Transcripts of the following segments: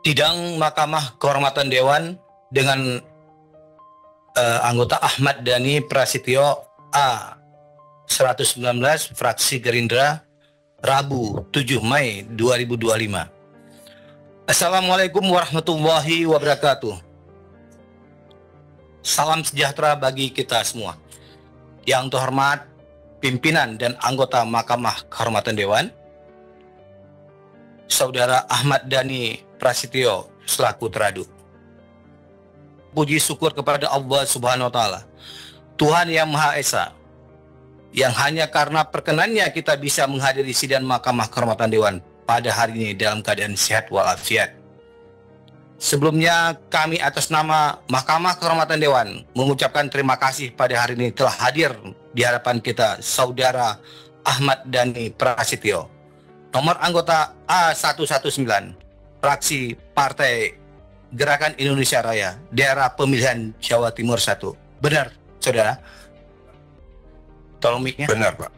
Sidang Mahkamah Kehormatan Dewan dengan anggota Ahmad Dhani Prasetyo A 119 fraksi Gerindra, Rabu 7 Mei 2025. Assalamualaikum warahmatullahi wabarakatuh. Salam sejahtera bagi kita semua. Yang terhormat pimpinan dan anggota Mahkamah Kehormatan Dewan, Saudara Ahmad Dhani Prasetyo selaku teradu. Puji syukur kepada Allah Subhanahu wa Ta'ala, Tuhan yang Maha Esa, yang hanya karena perkenannya kita bisa menghadiri sidang Mahkamah Kehormatan Dewan pada hari ini dalam keadaan sehat walafiat. Sebelumnya kami atas nama Mahkamah Kehormatan Dewan mengucapkan terima kasih pada hari ini telah hadir di hadapan kita Saudara Ahmad Dhani Prasetyo, nomor anggota A119, fraksi Partai Gerakan Indonesia Raya, daerah pemilihan Jawa Timur 1. Benar, Saudara? Tolong mic-nya. Benar, Pak.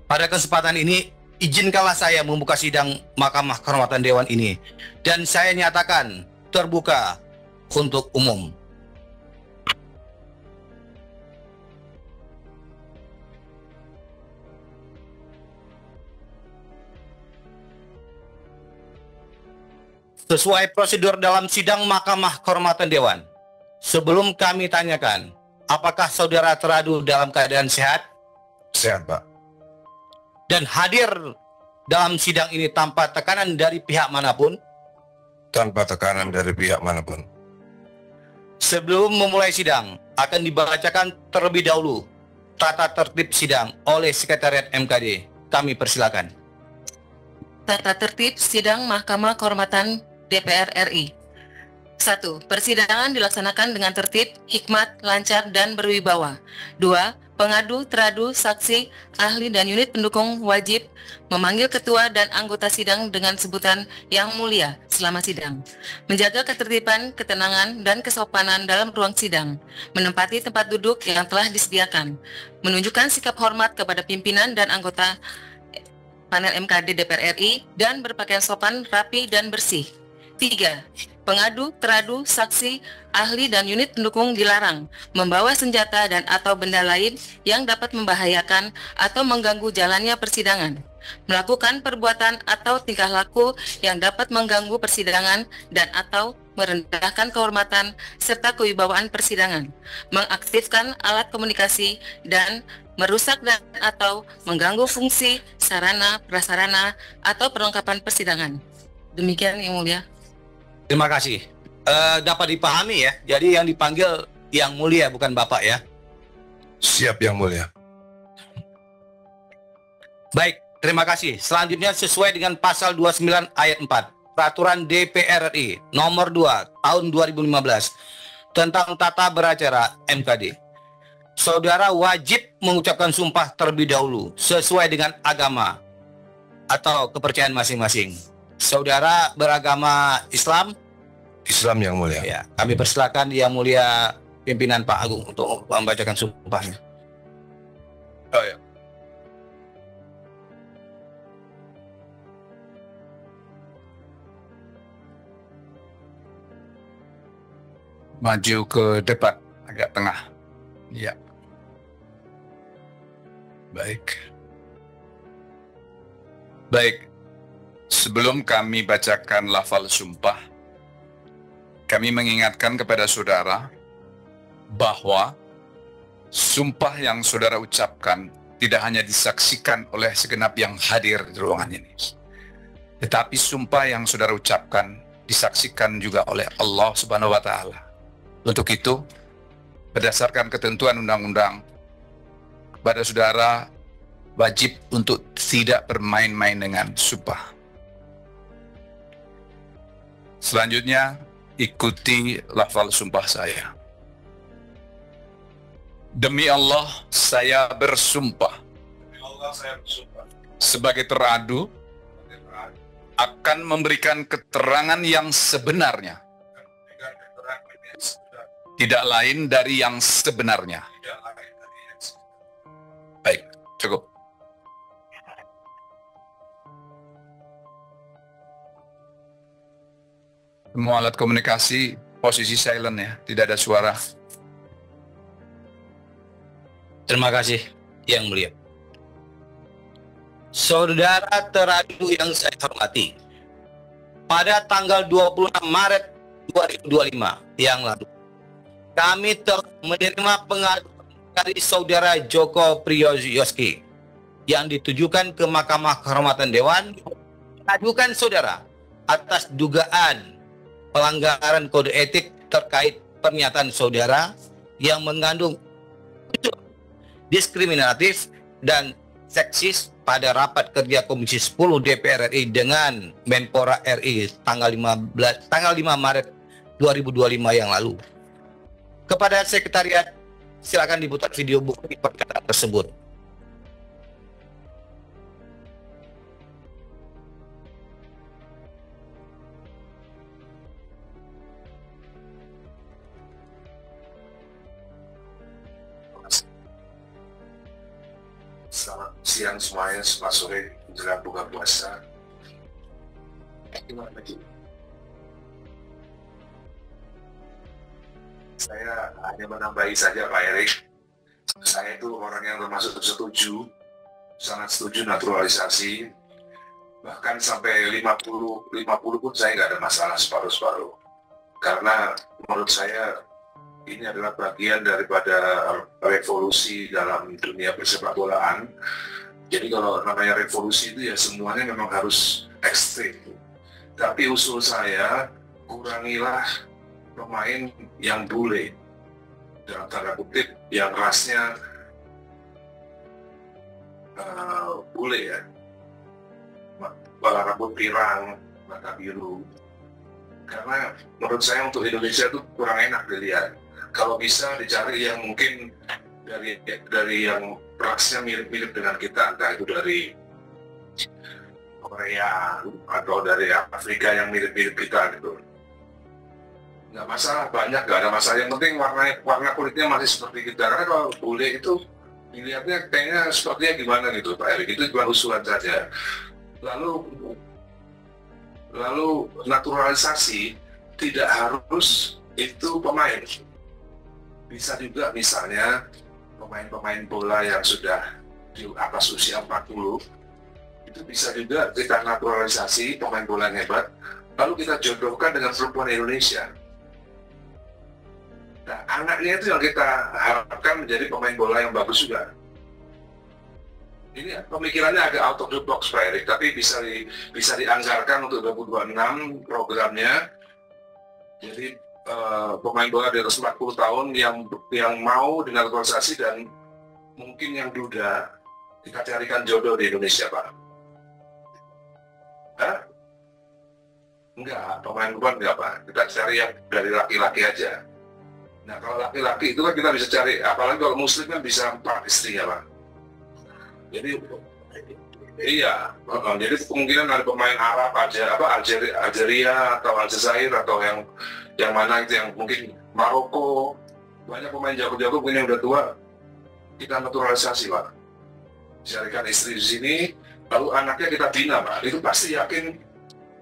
Pada kesempatan ini, izinkanlah saya membuka sidang Mahkamah Kehormatan Dewan ini, dan saya nyatakan terbuka untuk umum. Sesuai prosedur dalam sidang Mahkamah Kehormatan Dewan, sebelum kami tanyakan, apakah saudara teradu dalam keadaan sehat? Sehat, Pak. Dan hadir dalam sidang ini tanpa tekanan dari pihak manapun? Tanpa tekanan dari pihak manapun. Sebelum memulai sidang, akan dibacakan terlebih dahulu tata tertib sidang oleh Sekretariat MKD. Kami persilakan. Tata tertib sidang Mahkamah Kehormatan DPR RI. 1. Persidangan dilaksanakan dengan tertib, hikmat, lancar, dan berwibawa. 2. Pengadu, teradu, saksi, ahli, dan unit pendukung wajib memanggil ketua dan anggota sidang dengan sebutan yang mulia selama sidang. Menjaga ketertiban, ketenangan, dan kesopanan dalam ruang sidang. Menempati tempat duduk yang telah disediakan. Menunjukkan sikap hormat kepada pimpinan dan anggota panel MKD DPR RI dan berpakaian sopan, rapi, dan bersih. 3. Pengadu, teradu, saksi, ahli, dan unit pendukung dilarang membawa senjata dan atau benda lain yang dapat membahayakan atau mengganggu jalannya persidangan, melakukan perbuatan atau tingkah laku yang dapat mengganggu persidangan dan atau merendahkan kehormatan serta kewibawaan persidangan, mengaktifkan alat komunikasi dan merusak dan atau mengganggu fungsi, sarana, prasarana, atau perlengkapan persidangan. Demikian, Yang Mulia. Terima kasih. Dapat dipahami ya, jadi yang dipanggil yang mulia bukan Bapak ya. Siap, Yang Mulia. Baik, terima kasih. Selanjutnya sesuai dengan pasal 29 ayat 4 Peraturan DPR RI nomor 2 tahun 2015 tentang tata beracara MKD. Saudara wajib mengucapkan sumpah terlebih dahulu sesuai dengan agama atau kepercayaan masing-masing. Saudara beragama Islam? Islam, Yang Mulia. Ya, kami persilakan Yang Mulia pimpinan Pak Agung untuk membacakan sumpahnya. Oh, ya. Maju ke depan, agak tengah. Ya. Baik. Baik. Sebelum kami bacakan lafal sumpah, kami mengingatkan kepada saudara bahwa sumpah yang saudara ucapkan tidak hanya disaksikan oleh segenap yang hadir di ruangan ini, tetapi sumpah yang saudara ucapkan disaksikan juga oleh Allah Subhanahu wa Ta'ala. Untuk itu, berdasarkan ketentuan undang-undang, kepada saudara wajib untuk tidak bermain-main dengan sumpah. Selanjutnya, ikuti lafal sumpah saya. Demi Allah, saya bersumpah. Sebagai teradu, akan memberikan keterangan yang sebenarnya. Tidak lain dari yang sebenarnya. Baik, cukup. Semua alat komunikasi posisi silent ya, tidak ada suara. Terima kasih, Yang Mulia. Saudara teradu yang saya hormati, pada tanggal 26 Maret 2025 yang lalu, kami telah menerima pengaduan dari Saudara Joko Priyoyoski yang ditujukan ke Mahkamah Kehormatan Dewan, mengadukan saudara atas dugaan pelanggaran kode etik terkait pernyataan saudara yang mengandung unsur diskriminatif dan seksis pada rapat kerja Komisi 10 DPR RI dengan Menpora RI tanggal 5 Maret 2025 yang lalu. Kepada sekretariat, silakan diputar video bukti perkataan tersebut. Selamat siang semuanya, selamat sore menjelang buka puasa. Saya hanya menambahi saja Pak Erik. Saya itu orang yang termasuk sangat setuju naturalisasi. Bahkan sampai 50 pun saya nggak ada masalah separuh-separuh. Karena menurut saya ini adalah bagian daripada revolusi dalam dunia persepak bolaan. Jadi kalau namanya revolusi itu ya semuanya memang harus ekstrim. Tapi usul saya, kurangilah pemain yang bule, dalam tanda kutip yang rasnya bule ya, rambut pirang, mata biru. Karena menurut saya untuk Indonesia itu kurang enak dilihat. Kalau bisa dicari yang mungkin dari yang rasnya mirip-mirip dengan kita, entah itu dari Korea atau dari Afrika yang mirip-mirip kita gitu. Nggak masalah, banyak nggak ada masalah. Yang penting warna kulitnya masih seperti kita. Karena kalau bule itu dilihatnya kayaknya sepertinya gimana gitu Pak Erik. Itu cuma usulan saja. Lalu naturalisasi tidak harus itu pemain. Bisa juga misalnya pemain-pemain bola yang sudah di atas usia 40, itu bisa juga kita naturalisasi pemain bola yang hebat, lalu kita jodohkan dengan perempuan Indonesia. Nah, anaknya itu yang kita harapkan menjadi pemain bola yang bagus juga. Ini pemikirannya agak out of the box Pak Erik, tapi bisa dianggarkan untuk 2026 programnya. Jadi pemain bola di atas 40 tahun yang mau dinaturalisasi dan mungkin yang duda, kita carikan jodoh di Indonesia Pak. Hah? Enggak, pemain luar enggak Pak. Kita cari yang dari laki-laki aja. Nah kalau laki-laki itu kan kita bisa cari, apalagi kalau muslim kan bisa 4 istri ya Pak. Jadi iya, jadi kemungkinan ada pemain Arab, Algeria atau Aljazair atau yang mana itu yang mungkin Maroko, banyak pemain jago-jago mungkin yang udah tua, kita naturalisasi Pak. Carikan istri di sini, lalu anaknya kita bina Pak. Itu pasti yakin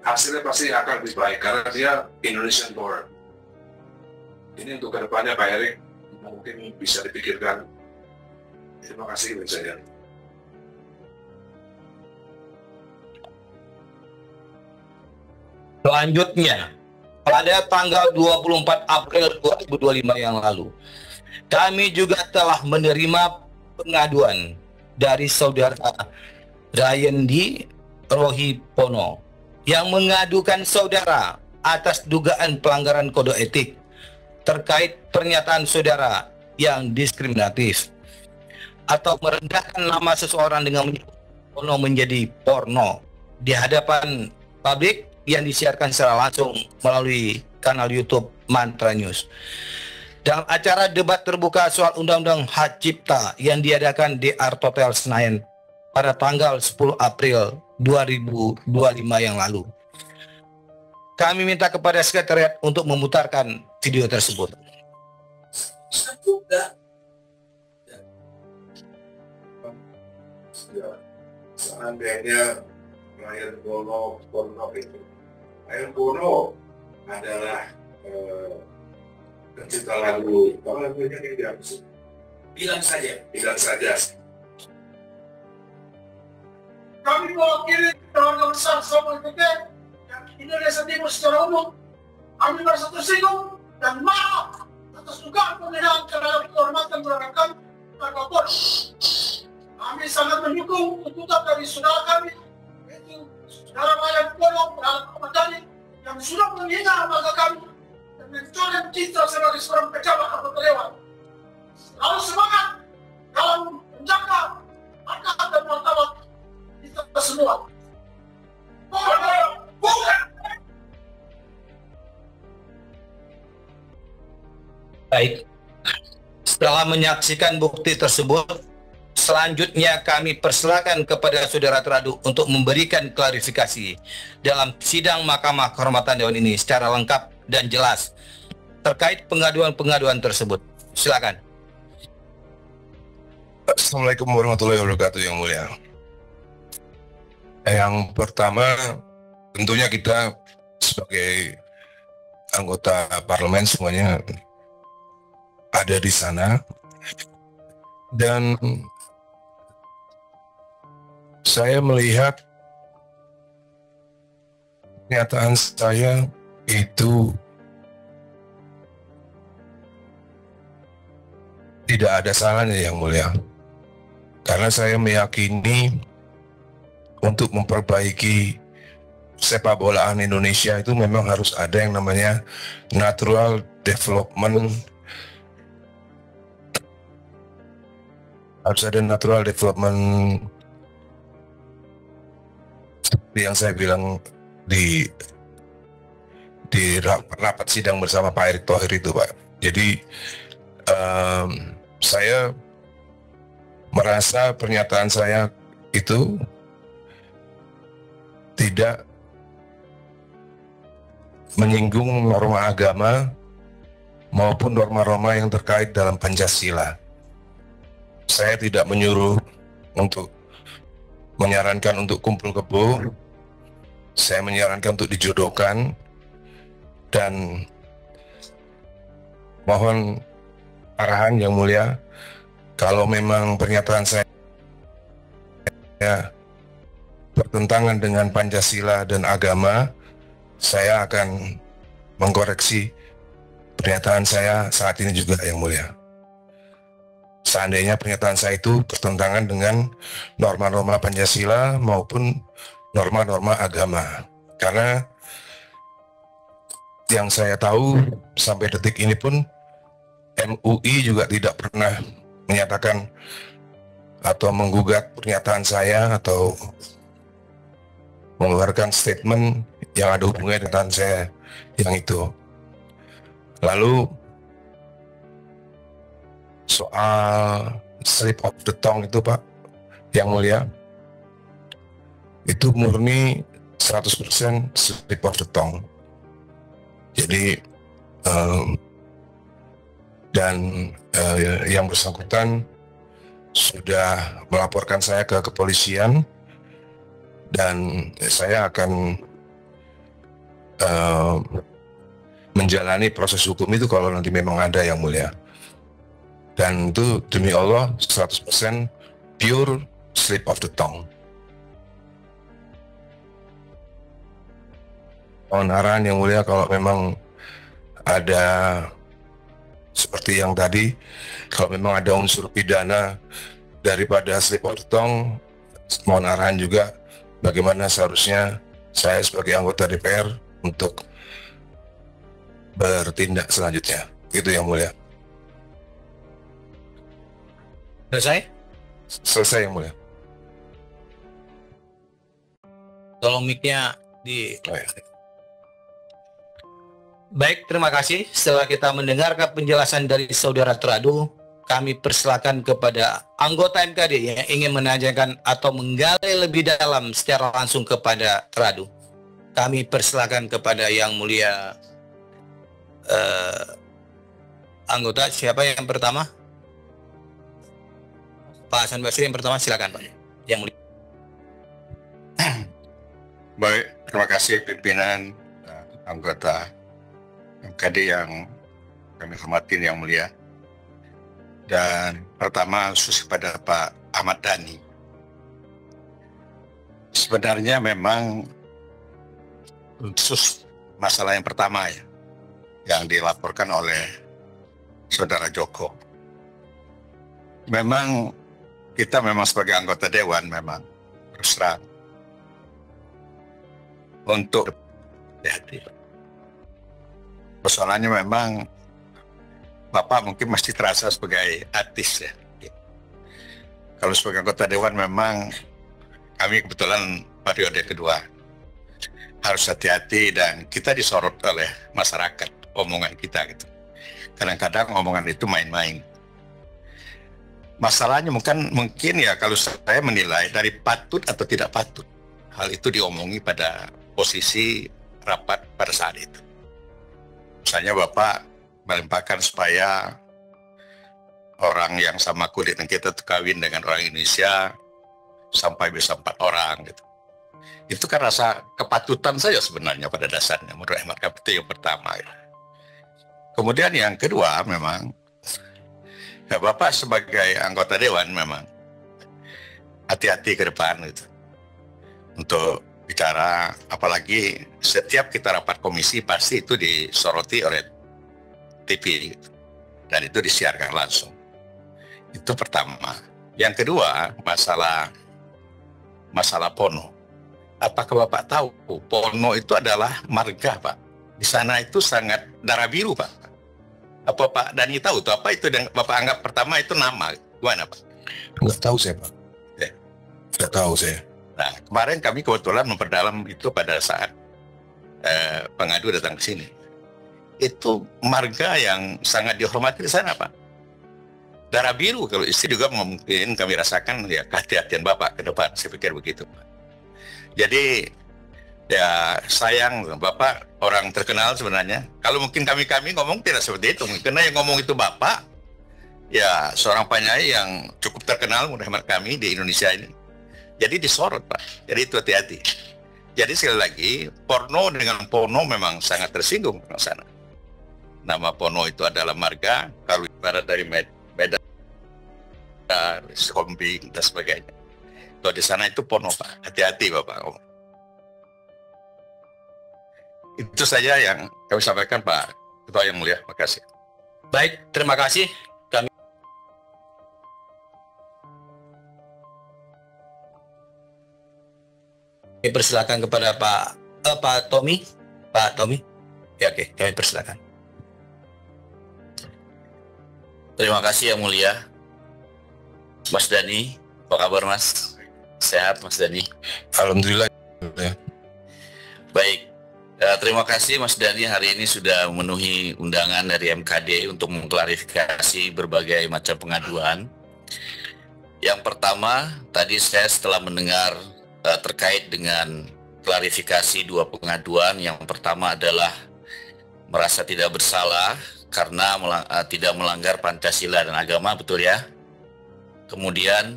hasilnya pasti akan lebih baik karena dia Indonesian born. Ini untuk kedepannya Pak Erik mungkin bisa dipikirkan. Terima kasih saya. Selanjutnya, pada tanggal 24 April 2025 yang lalu, kami juga telah menerima pengaduan dari saudara Rayandi Rohipono yang mengadukan saudara atas dugaan pelanggaran kode etik terkait pernyataan saudara yang diskriminatif atau merendahkan nama seseorang dengan porno menjadi porno di hadapan publik yang disiarkan secara langsung melalui kanal YouTube Mantra News. Dalam acara debat terbuka soal Undang-Undang Hak Cipta yang diadakan di Art Hotel Senayan pada tanggal 10 April 2025 yang lalu. Kami minta kepada sekretariat untuk memutarkan video tersebut. Seandainya Ryan Bono itu, Ryan Bono adalah pencipta lagu apa lagunya yang dihapus? Bilang saja. Kami mewakili keluarga besar Samuel Pepe yang Indonesia Timur secara umum. Kami merasa tersinggung dan maaf atas dugaan penghinaan terhadap kehormatan terhadap kami keluarga Polri. Kami sangat mendukung tuntutan dari saudara kami, yaitu saudara Mayan Polo terhadap Ahmad Dhani yang sudah menghina lembaga kami dan mencoreng citra sebagai seorang pejabat anggota dewan. Lalu semangat dalam menjaga harkat dan martabat kita semua. Baik, setelah menyaksikan bukti tersebut, selanjutnya kami persilakan kepada saudara teradu untuk memberikan klarifikasi dalam sidang Mahkamah Kehormatan Dewan ini secara lengkap dan jelas terkait pengaduan-pengaduan tersebut. Silakan. Assalamualaikum warahmatullahi wabarakatuh yang mulia. Yang pertama, tentunya kita sebagai anggota parlemen semuanya ada di sana, dan saya melihat pernyataan saya itu tidak ada salahnya yang mulia, karena saya meyakini untuk memperbaiki sepak bolaan Indonesia itu memang harus ada yang namanya natural development. Harus ada natural development seperti yang saya bilang di rapat sidang bersama Pak Erick Thohir itu, Pak. Jadi saya merasa pernyataan saya itu tidak menyinggung norma agama maupun norma-norma yang terkait dalam Pancasila. Saya tidak menyuruh untuk menyarankan untuk kumpul kebo. Saya menyarankan untuk dijodohkan, dan mohon arahan yang mulia, kalau memang pernyataan saya bertentangan dengan Pancasila dan agama, saya akan mengkoreksi pernyataan saya saat ini juga yang mulia. Seandainya pernyataan saya itu bertentangan dengan norma-norma Pancasila maupun norma-norma agama. Karena yang saya tahu sampai detik ini pun MUI juga tidak pernah menyatakan atau menggugat pernyataan saya atau mengeluarkan statement yang ada hubungannya dengan saya yang itu. Lalu soal slip of the tongue itu, Pak, yang mulia, itu murni 100% slip of the tongue. Jadi yang bersangkutan sudah melaporkan saya ke kepolisian, dan saya akan menjalani proses hukum itu kalau nanti memang ada yang mulia. Dan itu demi Allah 100% pure slip of the tongue. Mohon arahan yang mulia kalau memang ada seperti yang tadi, kalau memang ada unsur pidana daripada slip of the tongue, mohon arahan juga bagaimana seharusnya saya sebagai anggota DPR untuk bertindak selanjutnya. Itu yang mulia. Selesai? Selesai yang mulia. Tolong mic-nya di... Baik, terima kasih. Setelah kita mendengarkan penjelasan dari saudara teradu, kami persilakan kepada anggota MKD yang ingin menanyakan atau menggali lebih dalam secara langsung kepada teradu. Kami persilakan kepada yang mulia anggota. Siapa yang pertama? Pak Hasan Basri yang pertama, silakan Pak. Yang mulia. Baik, terima kasih pimpinan anggota MKD yang kami hormati yang mulia. Dan pertama khusus kepada Pak Ahmad Dhani. Sebenarnya memang khusus masalah yang pertama ya, yang dilaporkan oleh Saudara Joko. Memang kita memang sebagai anggota Dewan memang terus terang untuk hati. Persoalannya memang Bapak mungkin masih terasa sebagai artis ya. Kalau sebagai anggota Dewan memang kami kebetulan periode kedua harus hati-hati dan kita disorot oleh masyarakat omongan kita gitu. Kadang-kadang omongan itu main-main. Masalahnya mungkin ya kalau saya menilai dari patut atau tidak patut. Hal itu diomongi pada posisi rapat pada saat itu. Misalnya Bapak melimpahkan supaya orang yang sama kulit dengan kita kawin dengan orang Indonesia sampai bisa 4 orang gitu. Itu kan rasa kepatutan saya sebenarnya pada dasarnya menurut hemat kami itu yang pertama. Ya. Kemudian yang kedua memang ya, Bapak sebagai anggota Dewan memang hati-hati ke depan gitu. Untuk bicara, apalagi setiap kita rapat komisi pasti itu disoroti oleh TV gitu. Dan itu disiarkan langsung. Itu pertama. Yang kedua, masalah Pono. Apakah Bapak tahu Pono itu adalah marga, Pak? Di sana itu sangat darah biru, Pak. Apa Pak Dhani tahu tuh apa itu yang Bapak anggap pertama itu nama? Gimana, Pak? Nggak tahu saya, Pak. Ya. Nggak tahu saya. Nah, kemarin kami kebetulan memperdalam itu pada saat pengadu datang ke sini. Itu marga yang sangat dihormati di sana, Pak. Darah biru, kalau istri juga mungkin kami rasakan ya kehati-hatian Bapak ke depan, saya pikir begitu, Pak. Jadi ya sayang, Bapak orang terkenal sebenarnya. Kalau mungkin kami ngomong tidak seperti itu, karena yang ngomong itu Bapak, ya seorang penyanyi yang cukup terkenal menurut hemat kami di Indonesia ini. Jadi disorot, Pak. Jadi itu hati-hati. Jadi sekali lagi, Porno dengan Pono memang sangat tersinggung di sana. Nama Pono itu adalah marga, kalau ibarat dari Medan, Skombing dan sebagainya. Kalau di sana itu Pono, Pak. Hati-hati, Bapak. Itu saja yang kami sampaikan, Pak Ketua yang mulia. Terima kasih. Baik, terima kasih. Kami persilakan kepada Pak Tommy. Pak Tommy. Ya, oke, kami persilakan. Terima kasih yang mulia. Mas Dhani, apa kabar Mas? Sehat Mas Dhani? Alhamdulillah. Ya. Baik, terima kasih Mas Dhani hari ini sudah memenuhi undangan dari MKD untuk mengklarifikasi berbagai macam pengaduan. Yang pertama, tadi saya setelah mendengar terkait dengan klarifikasi 2 pengaduan. Yang pertama adalah merasa tidak bersalah karena tidak melanggar Pancasila dan agama, betul ya? Kemudian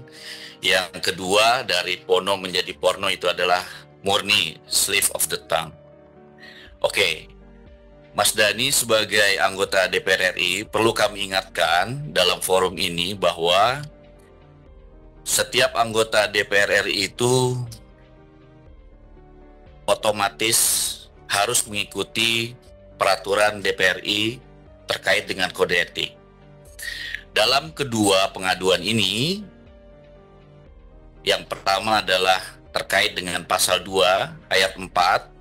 yang kedua, dari Pono menjadi Porno itu adalah murni slip of the tongue. Oke, Mas Dhani sebagai anggota DPR RI perlu kami ingatkan dalam forum ini bahwa setiap anggota DPR RI itu otomatis harus mengikuti peraturan DPR RI terkait dengan kode etik. Dalam kedua pengaduan ini, yang pertama adalah terkait dengan pasal 2 ayat 4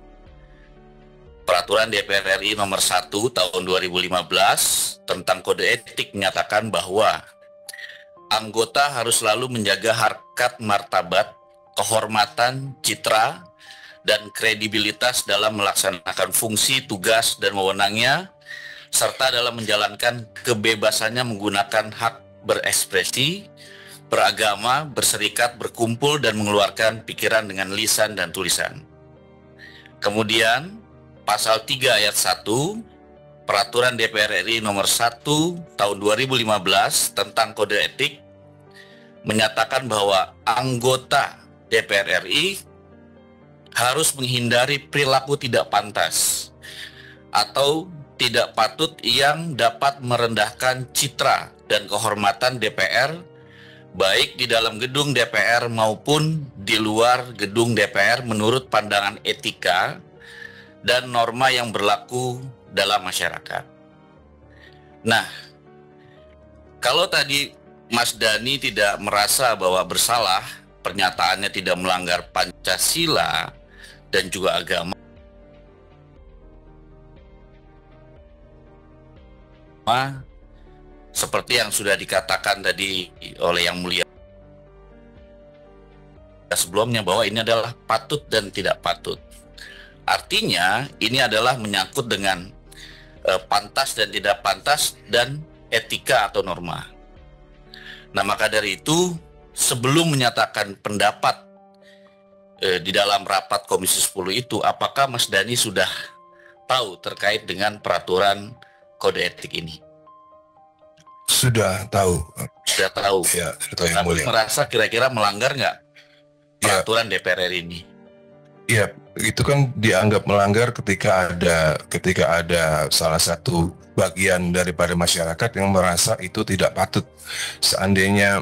Peraturan DPR RI nomor 1 tahun 2015 tentang kode etik menyatakan bahwa anggota harus selalu menjaga harkat martabat, kehormatan, citra, dan kredibilitas dalam melaksanakan fungsi, tugas, dan wewenangnya, serta dalam menjalankan kebebasannya menggunakan hak berekspresi, beragama, berserikat, berkumpul, dan mengeluarkan pikiran dengan lisan dan tulisan. Kemudian, pasal 3 ayat 1, Peraturan DPR RI nomor 1 tahun 2015 tentang kode etik menyatakan bahwa anggota DPR RI harus menghindari perilaku tidak pantas atau tidak patut yang dapat merendahkan citra dan kehormatan DPR, baik di dalam gedung DPR maupun di luar gedung DPR menurut pandangan etika dan norma yang berlaku dalam masyarakat. Nah, kalau tadi Mas Dhani tidak merasa bahwa bersalah, pernyataannya tidak melanggar Pancasila dan juga agama, seperti yang sudah dikatakan tadi oleh Yang Mulia sebelumnya, bahwa ini adalah patut dan tidak patut. Artinya ini adalah menyangkut dengan pantas dan tidak pantas dan etika atau norma. Nah, maka dari itu sebelum menyatakan pendapat di dalam rapat Komisi 10 itu, apakah Mas Dhani sudah tahu terkait dengan peraturan kode etik ini? Sudah tahu. Sudah tahu. Ya, sudah tahu, Yang Mulia. Merasa kira-kira melanggar nggak peraturan DPR ini? Iya, itu kan dianggap melanggar ketika ada salah satu bagian daripada masyarakat yang merasa itu tidak patut. Seandainya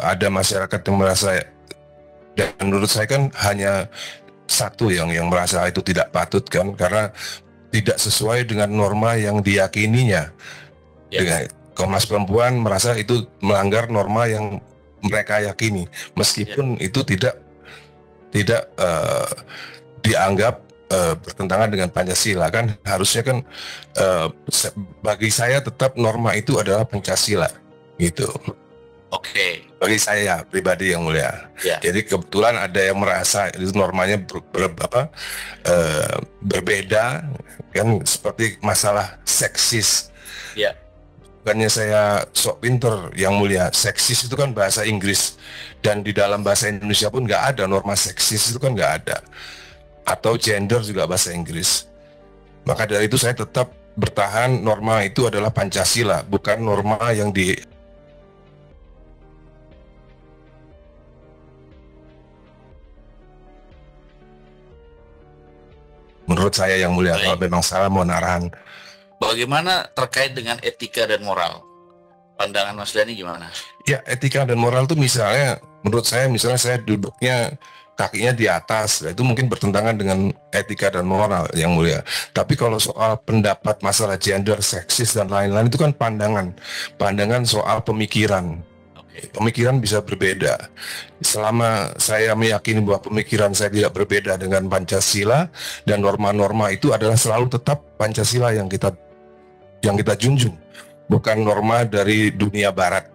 ada masyarakat yang merasa, dan menurut saya kan hanya satu yang merasa itu tidak patut kan, karena tidak sesuai dengan norma yang diyakininya. Dengan Komnas Perempuan merasa itu melanggar norma yang mereka yakini, meskipun itu tidak dianggap bertentangan dengan Pancasila kan. Harusnya kan bagi saya tetap norma itu adalah Pancasila gitu. Oke. Bagi saya pribadi, Yang Mulia. Ya. Jadi kebetulan ada yang merasa itu normanya berbeda kan, seperti masalah seksis. Ya. Bukannya saya sok pinter, Yang Mulia. Seksis itu kan bahasa Inggris, dan di dalam bahasa Indonesia pun nggak ada norma seksis, itu kan nggak ada. Atau gender juga bahasa Inggris. Maka dari itu saya tetap bertahan norma itu adalah Pancasila, bukan norma yang menurut saya, Yang Mulia. Baik. Kalau memang salah mohon arahan. Bagaimana terkait dengan etika dan moral? Pandangan Mas Dhani gimana? Ya, etika dan moral itu misalnya, menurut saya, misalnya saya duduknya kakinya di atas, itu mungkin bertentangan dengan etika dan moral, Yang Mulia. Tapi kalau soal pendapat masalah gender, seksis, dan lain-lain, itu kan pandangan soal pemikiran. Pemikiran bisa berbeda. Selama saya meyakini bahwa pemikiran saya tidak berbeda dengan Pancasila, dan norma-norma itu adalah selalu tetap Pancasila yang kita junjung, bukan norma dari dunia barat.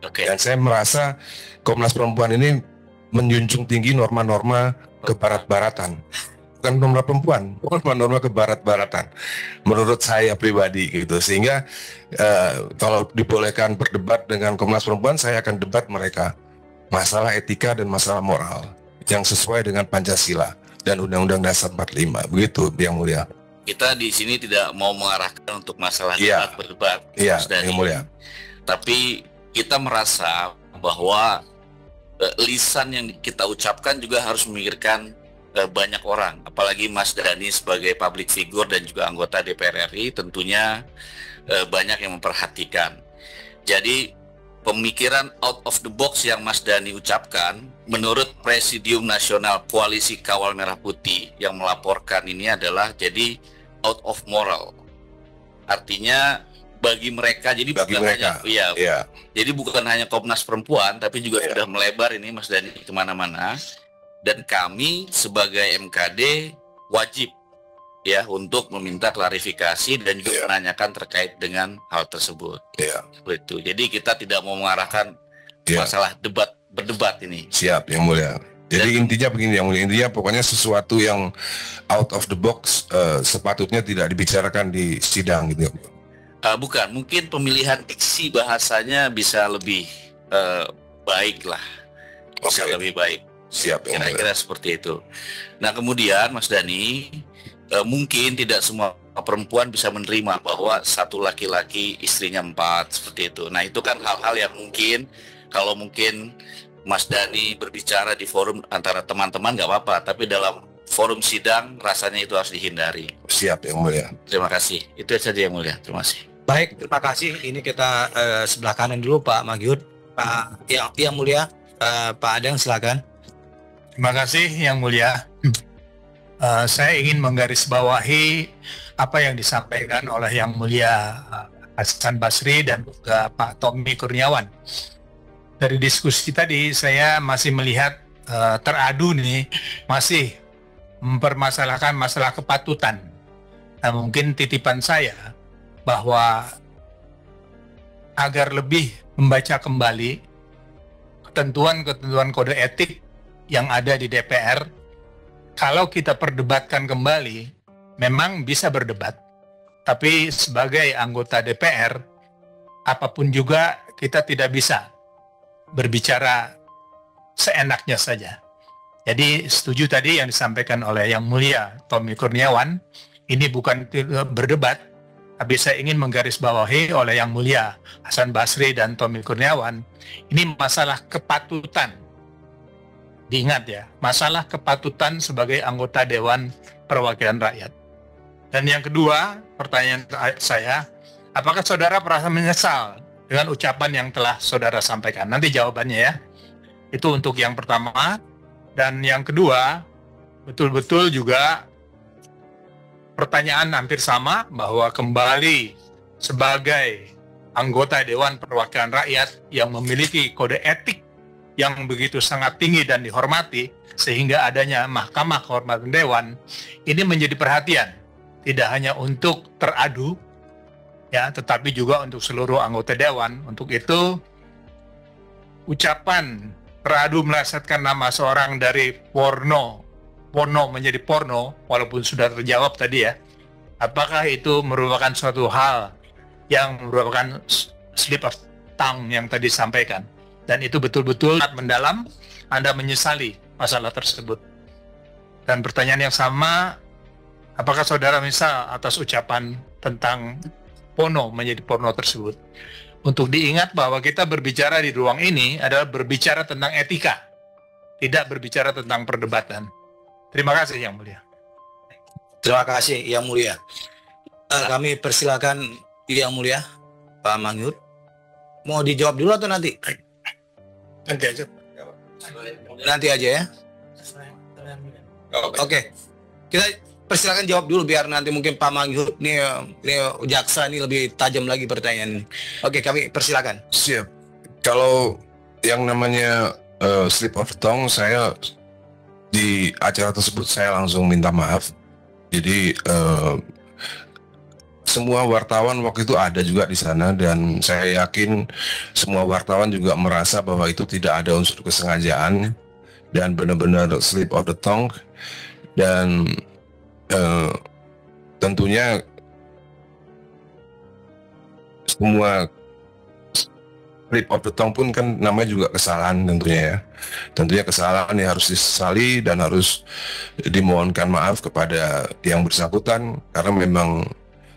Dan saya merasa Komnas Perempuan ini menjunjung tinggi norma-norma kebarat-baratan, bukan norma perempuan, norma-norma kebarat-baratan, menurut saya pribadi gitu. Sehingga kalau dibolehkan berdebat dengan Komnas Perempuan, saya akan debat mereka masalah etika dan masalah moral yang sesuai dengan Pancasila dan Undang-Undang Dasar 45, begitu, Yang Mulia. Kita di sini tidak mau mengarahkan untuk masalah berdebat, Mas Dhani, Yang Mulia. Tapi kita merasa bahwa lisan yang kita ucapkan juga harus memikirkan banyak orang, apalagi Mas Dhani sebagai public figure dan juga anggota DPR RI tentunya banyak yang memperhatikan. Jadi pemikiran out of the box yang Mas Dhani ucapkan, menurut Presidium Nasional Koalisi Kawal Merah Putih yang melaporkan ini adalah jadi out of moral. Artinya bagi mereka, jadi jadi bukan hanya Komnas Perempuan, tapi juga sudah melebar ini Mas Dhani kemana-mana. Dan kami sebagai MKD wajib untuk meminta klarifikasi dan juga menanyakan terkait dengan hal tersebut. Begitu. Jadi kita tidak mau mengarahkan masalah berdebat ini. Siap, Yang Mulia. Jadi intinya begini, Yang Mulia. Intinya pokoknya sesuatu yang out of the box sepatutnya tidak dibicarakan di sidang gitu. Bukan, mungkin pemilihan diksi bahasanya bisa lebih baik lah, bisa lebih baik. Siap, kira-kira seperti itu. Nah kemudian Mas Dhani, mungkin tidak semua perempuan bisa menerima bahwa satu laki-laki istrinya 4 seperti itu. Nah itu kan hal-hal yang mungkin kalau mungkin Mas Dhani berbicara di forum antara teman-teman nggak apa-apa, tapi dalam forum sidang rasanya itu harus dihindari. Siap Yang Mulia. Terima kasih. Itu saja Yang Mulia. Terima kasih. Baik, terima kasih. Ini kita sebelah kanan dulu Pak Magyud. Pak yang Mulia, Pak Adang silakan. Terima kasih Yang Mulia. Saya ingin menggarisbawahi apa yang disampaikan oleh Yang Mulia Hasan Basri dan juga Pak Tommy Kurniawan. Dari diskusi tadi saya masih melihat teradu nih, masih mempermasalahkan masalah kepatutan. Nah, mungkin titipan saya bahwa agar lebih membaca kembali ketentuan-ketentuan kode etik yang ada di DPR, kalau kita perdebatkan kembali, memang bisa berdebat. Tapi sebagai anggota DPR, apapun juga kita tidak bisa berbicara seenaknya saja. Jadi setuju tadi yang disampaikan oleh Yang Mulia Tommy Kurniawan, ini bukan berdebat, tapi saya ingin menggarisbawahi oleh Yang Mulia Hasan Basri dan Tommy Kurniawan, ini masalah kepatutan. Diingat ya, masalah kepatutan sebagai anggota Dewan Perwakilan Rakyat. Dan yang kedua, pertanyaan saya, apakah saudara merasa menyesal dengan ucapan yang telah saudara sampaikan? Nanti jawabannya ya. Itu untuk yang pertama. Dan yang kedua, betul-betul juga pertanyaan hampir sama, bahwa kembali sebagai anggota Dewan Perwakilan Rakyat yang memiliki kode etik yang begitu sangat tinggi dan dihormati, sehingga adanya Mahkamah Kehormatan Dewan, ini menjadi perhatian, tidak hanya untuk teradu, ya, tetapi juga untuk seluruh anggota Dewan. Untuk itu, ucapan teradu melesetkan nama seorang dari porno menjadi porno, walaupun sudah terjawab tadi ya, apakah itu merupakan suatu hal yang merupakan slip of tongue yang tadi disampaikan, dan itu betul-betul mendalam, Anda menyesali masalah tersebut. Dan pertanyaan yang sama, apakah saudara menyesal atas ucapan tentang porno menjadi porno tersebut? Untuk diingat bahwa kita berbicara di ruang ini adalah berbicara tentang etika, tidak berbicara tentang perdebatan. Terima kasih Yang Mulia. Terima kasih Yang Mulia. Kami persilakan Yang Mulia Pak Magyud. Mau dijawab dulu atau nanti? Nanti aja. Nanti aja ya. Oke. Kita persilakan jawab dulu biar nanti mungkin Pak Magyud nih jaksa ini lebih tajam lagi pertanyaan ini. Oke, kami persilakan. Siap. Kalau yang namanya slip of tongue, saya di acara tersebut saya langsung minta maaf. Jadi semua wartawan waktu itu ada juga di sana, dan saya yakin semua wartawan juga merasa bahwa itu tidak ada unsur kesengajaan dan benar-benar slip of the tongue. Dan tentunya semua slip of the tongue pun kan namanya juga kesalahan tentunya ya. Tentunya kesalahan yang harus disesali dan harus dimohonkan maaf kepada yang bersangkutan, karena memang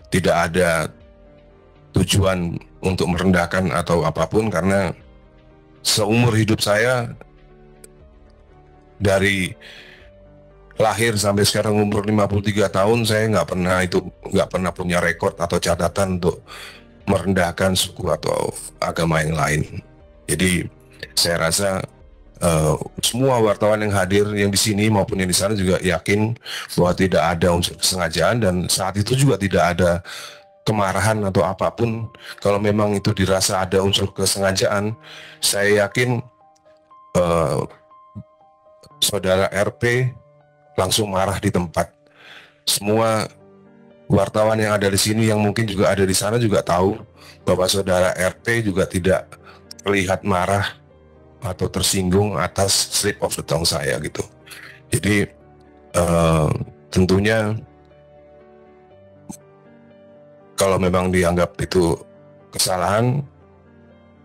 tidak ada tujuan untuk merendahkan atau apapun, karena seumur hidup saya dari lahir sampai sekarang umur 53 tahun, saya nggak pernah punya rekor atau catatan untuk merendahkan suku atau agama yang lain. Jadi saya rasa semua wartawan yang hadir yang di sini maupun yang di sana juga yakin bahwa tidak ada unsur kesengajaan, dan saat itu juga tidak ada kemarahan atau apapun. Kalau memang itu dirasa ada unsur kesengajaan, saya yakin saudara RP langsung marah di tempat. Semua wartawan yang ada di sini yang mungkin juga ada di sana juga tahu bahwa saudara RP juga tidak terlihat marah atau tersinggung atas slip of the tongue saya gitu. Jadi tentunya kalau memang dianggap itu kesalahan,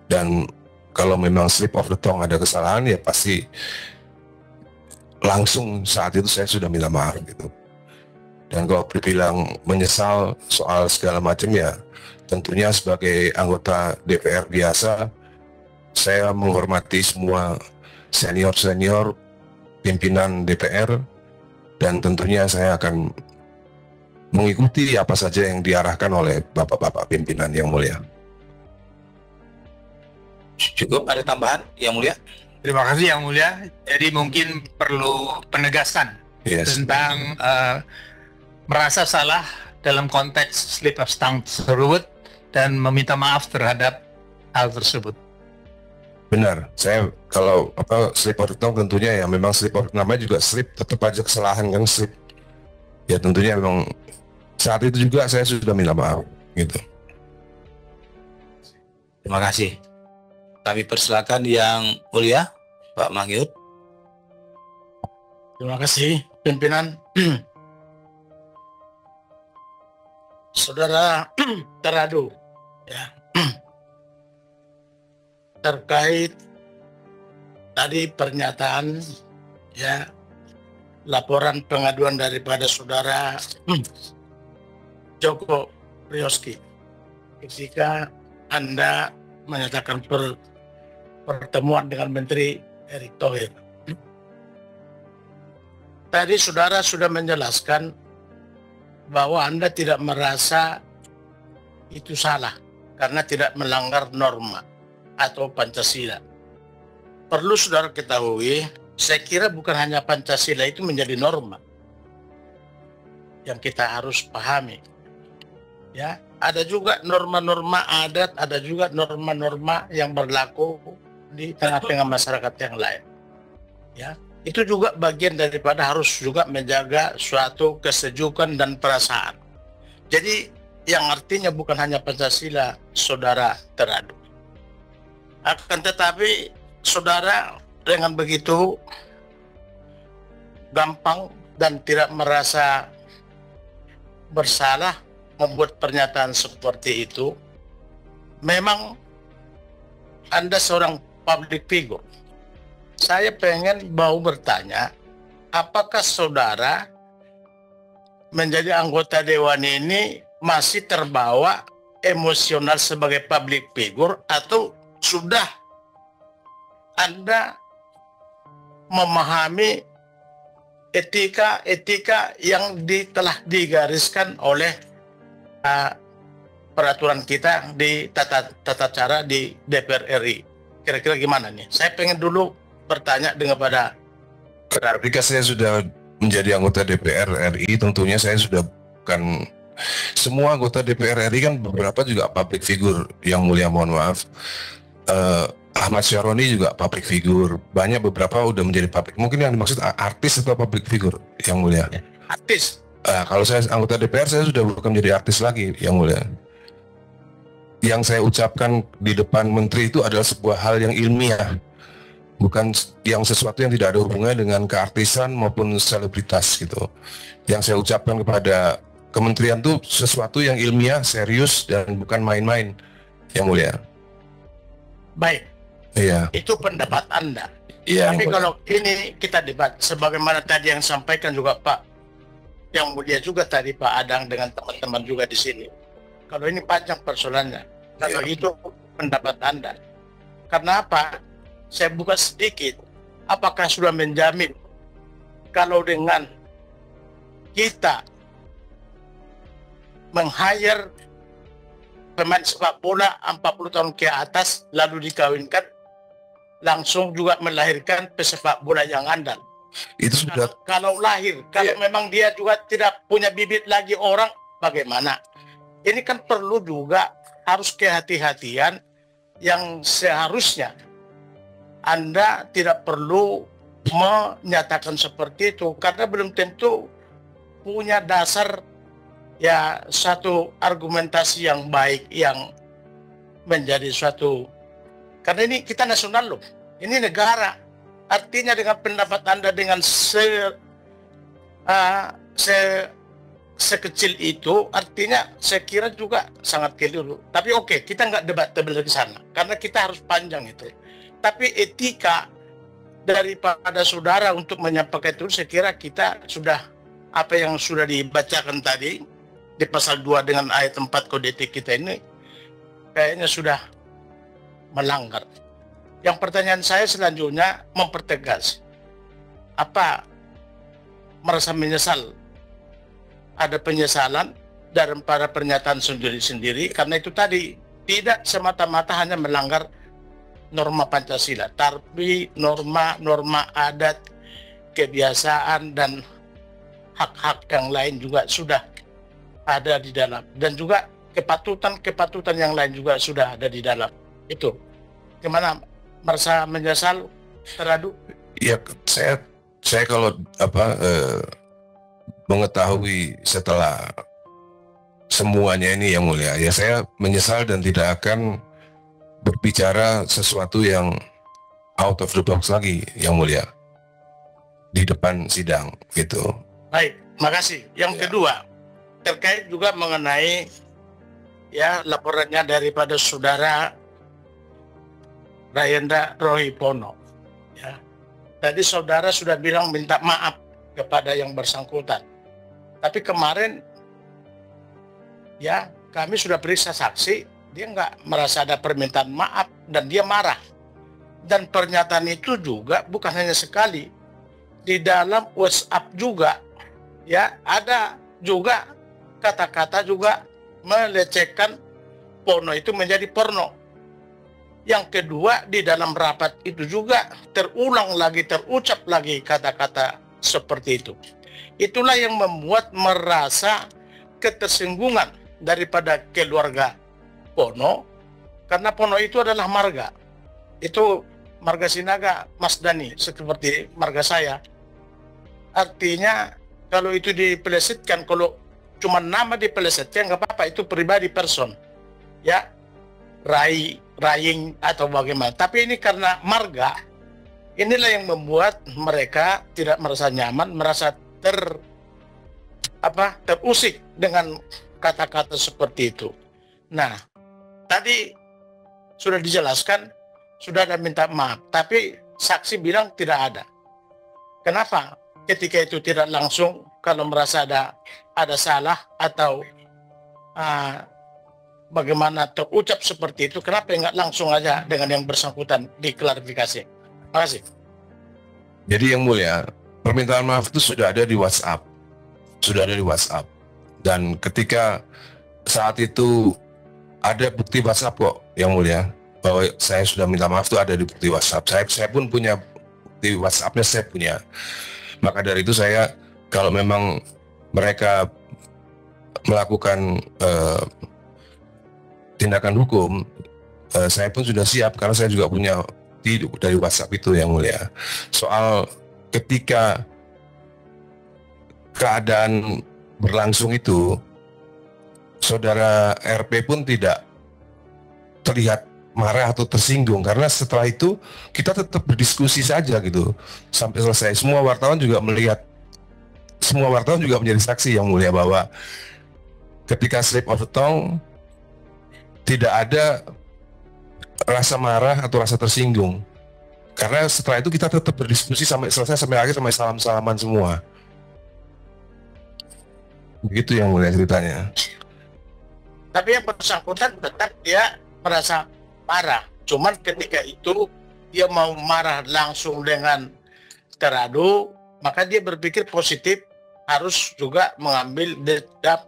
dan kalau memang slip of the tongue ada kesalahan, ya pasti langsung saat itu saya sudah minta maaf gitu. Dan kalau dibilang menyesal soal segala macam, ya tentunya sebagai anggota DPR biasa, saya menghormati semua senior-senior pimpinan DPR dan tentunya saya akan mengikuti apa saja yang diarahkan oleh bapak-bapak pimpinan yang mulia. Cukup, ada tambahan yang mulia? Terima kasih yang mulia. Jadi mungkin perlu penegasan tentang merasa salah dalam konteks slip of tongue tersebut dan meminta maaf terhadap hal tersebut. Benar, saya kalau slip of tongue tentunya ya memang slip of, namanya juga slip, tetap aja kesalahan kan slip. Ya tentunya memang saat itu juga saya sudah minta maaf gitu. Terima kasih. Kami persilakan yang mulia, Pak Mangyud. Terima kasih, pimpinan. Saudara Teradu, ya, terkait tadi pernyataan, ya, laporan pengaduan daripada saudara Joko Priyoski ketika Anda menyatakan pertemuan dengan Menteri Erick Thohir. Tadi saudara sudah menjelaskan bahwa Anda tidak merasa itu salah karena tidak melanggar norma atau Pancasila. Perlu saudara ketahui, saya kira bukan hanya Pancasila itu menjadi norma yang kita harus pahami. Ya, ada juga norma-norma adat, ada juga norma-norma yang berlaku di tengah-tengah masyarakat yang lain. Ya, itu juga bagian daripada harus juga menjaga suatu kesejukan dan perasaan. Jadi yang artinya bukan hanya Pancasila, saudara Teradu. Akan tetapi saudara dengan begitu gampang dan tidak merasa bersalah membuat pernyataan seperti itu. Memang Anda seorang public figure. Saya pengen mau bertanya, apakah saudara menjadi anggota dewan ini masih terbawa emosional sebagai public figure atau sudah Anda memahami etika yang telah digariskan oleh peraturan kita di tata cara di DPR RI? Kira-kira gimana nih? Saya pengen dulu bertanya dengan pada ketika saya sudah menjadi anggota DPR RI, tentunya saya sudah bukan semua anggota DPR RI, kan beberapa juga public figure yang mulia, mohon maaf. Ahmad Syaroni juga public figure, banyak beberapa udah menjadi public. Mungkin yang dimaksud artis atau public figure yang mulia? Artis. Kalau saya anggota DPR, saya sudah bukan menjadi artis lagi yang mulia. Yang saya ucapkan di depan menteri itu adalah sebuah hal yang ilmiah, bukan yang sesuatu yang tidak ada hubungannya dengan keartisan maupun selebritas gitu. Yang saya ucapkan kepada kementerian itu sesuatu yang ilmiah, serius, dan bukan main-main yang mulia. Baik. Iya. Itu pendapat Anda. Iya. Tapi kalau ini kita debat, sebagaimana tadi yang sampaikan juga Pak yang mulia juga tadi Pak Adang dengan teman-teman juga di sini. Kalau ini panjang persoalannya. Kalau itu pendapat Anda. Karena apa? Saya buka sedikit. Apakah sudah menjamin kalau dengan kita meng-hire pemain sepak bola 40 tahun ke atas lalu dikawinkan, langsung juga melahirkan pesepak bola yang andal? Itu sudah. Kalau lahir, kalau memang dia juga tidak punya bibit lagi orang, bagaimana? Ini kan perlu juga harus kehati-hatian yang seharusnya Anda tidak perlu menyatakan seperti itu karena belum tentu punya dasar ya satu argumentasi yang baik yang menjadi suatu, karena ini kita nasional loh, ini negara. Artinya dengan pendapat Anda dengan sekecil itu, artinya saya kira juga sangat keliru. Tapi oke, kita nggak debatable di sana karena kita harus panjang itu. Tapi etika daripada saudara untuk menyampaikan itu, saya kira kita sudah apa yang sudah dibacakan tadi di pasal 2 dengan ayat 4 kode etik kita ini kayaknya sudah melanggar. Yang pertanyaan saya selanjutnya mempertegas apa merasa menyesal. Ada penyesalan daripada pernyataan sendiri-sendiri, karena itu tadi tidak semata-mata hanya melanggar norma Pancasila, tapi norma-norma adat, kebiasaan, dan hak-hak yang lain juga sudah ada di dalam, dan juga kepatutan yang lain juga sudah ada di dalam. Itu gimana, merasa menyesal, teradu? Ya, saya kalau mengetahui setelah semuanya ini yang mulia, ya saya menyesal dan tidak akan berbicara sesuatu yang out of the box lagi yang mulia di depan sidang gitu. Baik, makasih. Yang kedua, terkait juga mengenai ya laporannya daripada saudara Rayendra Rohipono. Ya, tadi saudara sudah bilang minta maaf kepada yang bersangkutan. Tapi kemarin ya kami sudah periksa saksi, dia nggak merasa ada permintaan maaf dan dia marah. Dan pernyataan itu juga bukan hanya sekali, di dalam WhatsApp juga ya ada juga kata-kata juga melecehkan porno itu menjadi porno. Yang kedua, di dalam rapat itu juga terulang lagi, terucap lagi kata-kata seperti itu. Itulah yang membuat merasa ketersinggungan daripada keluarga Pono, karena Pono itu adalah marga. Itu marga Sinaga, Mas Dani, seperti marga saya. Artinya kalau itu dipelesetkan, kalau cuma nama dipelesetkan nggak apa-apa, itu pribadi person, ya, Raying atau bagaimana. Tapi ini karena marga, inilah yang membuat mereka tidak merasa nyaman, merasa terusik dengan kata-kata seperti itu. Nah, tadi sudah dijelaskan, sudah ada minta maaf, tapi saksi bilang tidak ada. Kenapa? Ketika itu tidak langsung, kalau merasa ada salah atau bagaimana terucap seperti itu, kenapa nggak langsung aja dengan yang bersangkutan diklarifikasi? Terima kasih. Jadi yang mulia, permintaan maaf itu sudah ada di WhatsApp. Sudah ada di WhatsApp. Dan ketika saat itu ada bukti WhatsApp kok yang mulia, bahwa saya sudah minta maaf itu ada di bukti WhatsApp. Saya pun punya bukti WhatsApp-nya, saya punya. Maka dari itu saya, kalau memang mereka melakukan tindakan hukum, saya pun sudah siap karena saya juga punya dari WhatsApp itu yang mulia. Soal ketika keadaan berlangsung itu, saudara RP pun tidak terlihat marah atau tersinggung, karena setelah itu kita tetap berdiskusi saja gitu sampai selesai. Semua wartawan juga menjadi saksi yang mulia bahwa ketika slip of the tongue tidak ada rasa marah atau rasa tersinggung, karena setelah itu kita tetap berdiskusi sampai selesai, sampai akhir, sampai salam-salaman semua. Begitu yang mulia ceritanya. Tapi yang bersangkutan tetap dia merasa marah. Cuman ketika itu dia mau marah langsung dengan teradu, maka dia berpikir positif, harus juga mengambil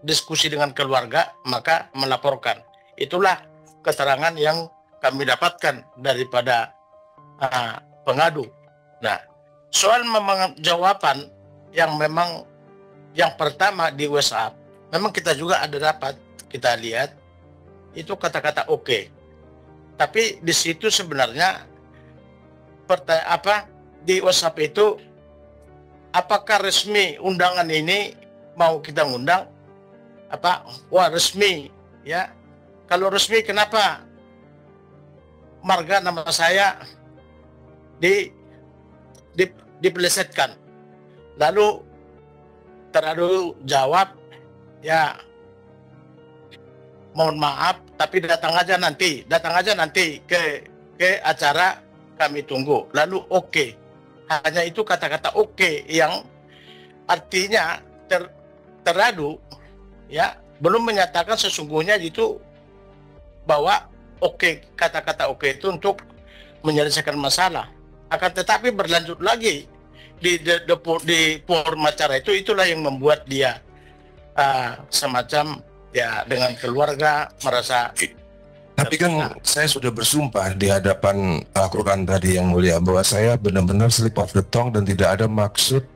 diskusi dengan keluarga, maka melaporkan. Itulah keterangan yang kami dapatkan daripada pengadu. Nah, soal jawaban yang memang yang pertama di WhatsApp, memang kita juga ada dapat, kita lihat itu kata-kata oke. Tapi di situ sebenarnya di WhatsApp itu, apakah resmi undangan ini mau kita ngundang? Wah resmi ya. Kalau resmi kenapa marga nama saya dipelesetkan? Lalu teradu jawab, ya mohon maaf, tapi datang aja nanti ke acara, kami tunggu. Lalu oke. Hanya itu kata-kata oke yang artinya teradu ya, belum menyatakan sesungguhnya itu bahwa oke, kata-kata oke itu untuk menyelesaikan masalah. Akan tetapi berlanjut lagi di forum acara itu, itulah yang membuat dia semacam ya dengan keluarga merasa. Tapi kan saya sudah bersumpah di hadapan Al-Quran tadi yang mulia bahwa saya benar-benar slip of the tongue dan tidak ada maksud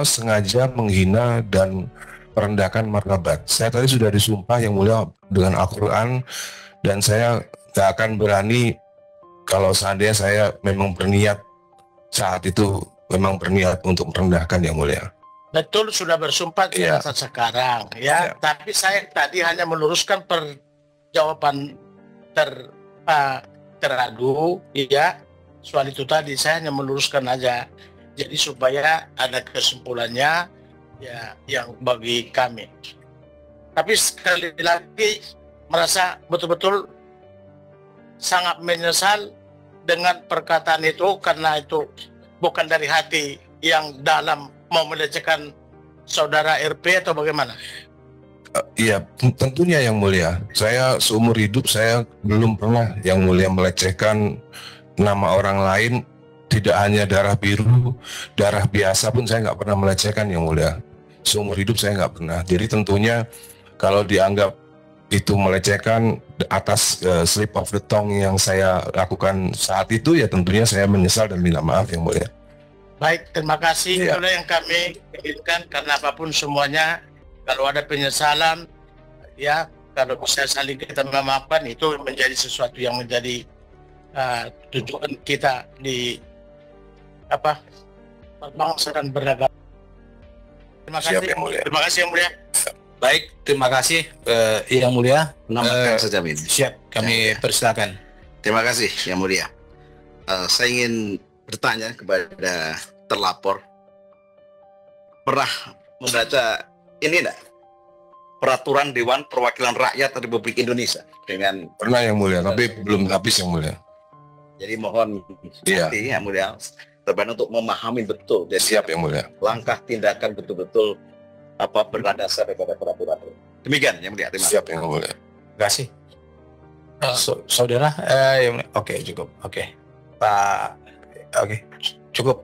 sengaja menghina dan merendahkan martabat. Saya tadi sudah disumpah yang mulia dengan Al-Quran, dan saya tidak akan berani kalau seandainya saya memang berniat saat itu memang berniat untuk merendahkan yang mulia. Betul, sudah bersumpah tidak sekarang ya. Tapi saya tadi hanya meluruskan jawaban teradu ya, soal itu tadi saya hanya meluruskan aja, jadi supaya ada kesimpulannya ya yang bagi kami. Tapi sekali lagi merasa betul-betul sangat menyesal dengan perkataan itu, karena itu bukan dari hati yang dalam mau melecehkan saudara RP atau bagaimana? Iya, tentunya yang mulia. Saya seumur hidup saya belum pernah yang mulia melecehkan nama orang lain, tidak hanya darah biru, darah biasa pun saya nggak pernah melecehkan yang mulia. Seumur hidup saya nggak pernah. Jadi tentunya kalau dianggap itu melecehkan atas slip of the tongue yang saya lakukan saat itu, ya tentunya saya menyesal dan minta maaf yang mulia. Baik, terima kasih. Itulah yang kami inginkan, karena apapun semuanya, kalau ada penyesalan, ya kalau bisa saling kita memaafkan, itu menjadi sesuatu yang menjadi tujuan kita di berbangsa dan bernegara. Terima kasih. Terima kasih yang mulia. Baik, terima kasih yang mulia. Menambahkan saja ini. Siap, kami persilakan. Terima kasih yang mulia. Saya ingin bertanya kepada terlapor, pernah membaca ini enggak? Peraturan Dewan Perwakilan Rakyat Republik Indonesia dengan pernah yang mulia, tapi belum habis yang mulia. Jadi mohon hati yang mulia terbantu untuk memahami betul. Dan siap yang mulia. Langkah tindakan betul-betul berdasar daripada peraturan. Demikian yang mulia. Terima kasih. Siap yang mulia. Terima kasih. Saudara, oke, cukup. Oke, Pak. Oke, cukup.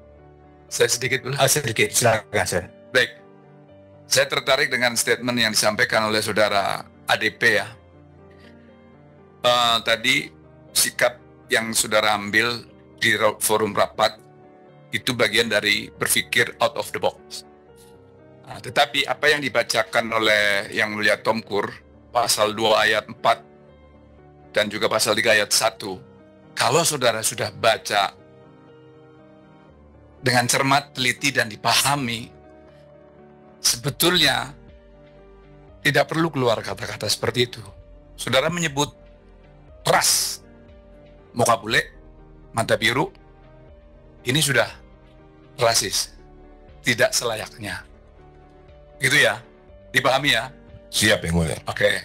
Saya sedikit dulu. Sedikit, silakan saya. Baik. Saya tertarik dengan statement yang disampaikan oleh saudara ADP ya. Tadi sikap yang saudara ambil di forum rapat itu bagian dari berpikir out of the box. Nah, tetapi apa yang dibacakan oleh Yang Mulia Tomkur, pasal 2 ayat 4 dan juga pasal 3 ayat 1, kalau saudara sudah baca dengan cermat, teliti, dan dipahami, sebetulnya tidak perlu keluar kata-kata seperti itu. Saudara menyebut ras, muka bule, mata biru, ini sudah rasis, tidak selayaknya. Gitu ya, dipahami ya? Siap yang mulia. Oke.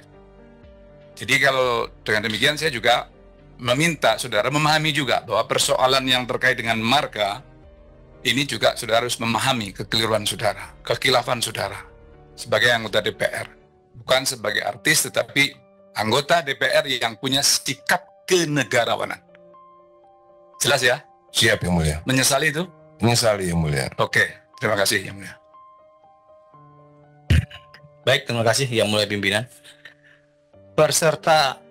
Jadi kalau dengan demikian saya juga meminta saudara memahami juga bahwa persoalan yang terkait dengan marga ini juga saudara harus memahami kekeliruan saudara, kekhilafan saudara sebagai anggota DPR, bukan sebagai artis tetapi anggota DPR yang punya sikap kenegarawanan. Jelas ya? Siap yang mulia. Menyesali itu? Menyesali yang mulia. Oke, terima kasih yang mulia. Baik, terima kasih yang mulia pimpinan. Peserta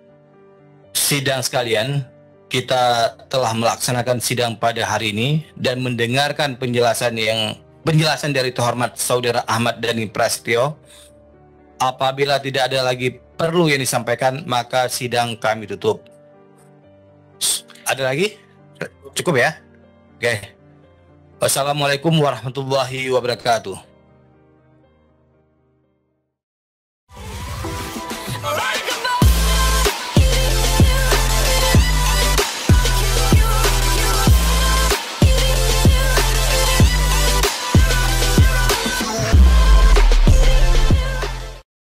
sidang sekalian, kita telah melaksanakan sidang pada hari ini dan mendengarkan penjelasan dari terhormat Saudara Ahmad Dhani Prasetyo. Apabila tidak ada lagi perlu yang disampaikan, maka sidang kami tutup. Ada lagi? Cukup ya? Oke. Wassalamualaikum warahmatullahi wabarakatuh.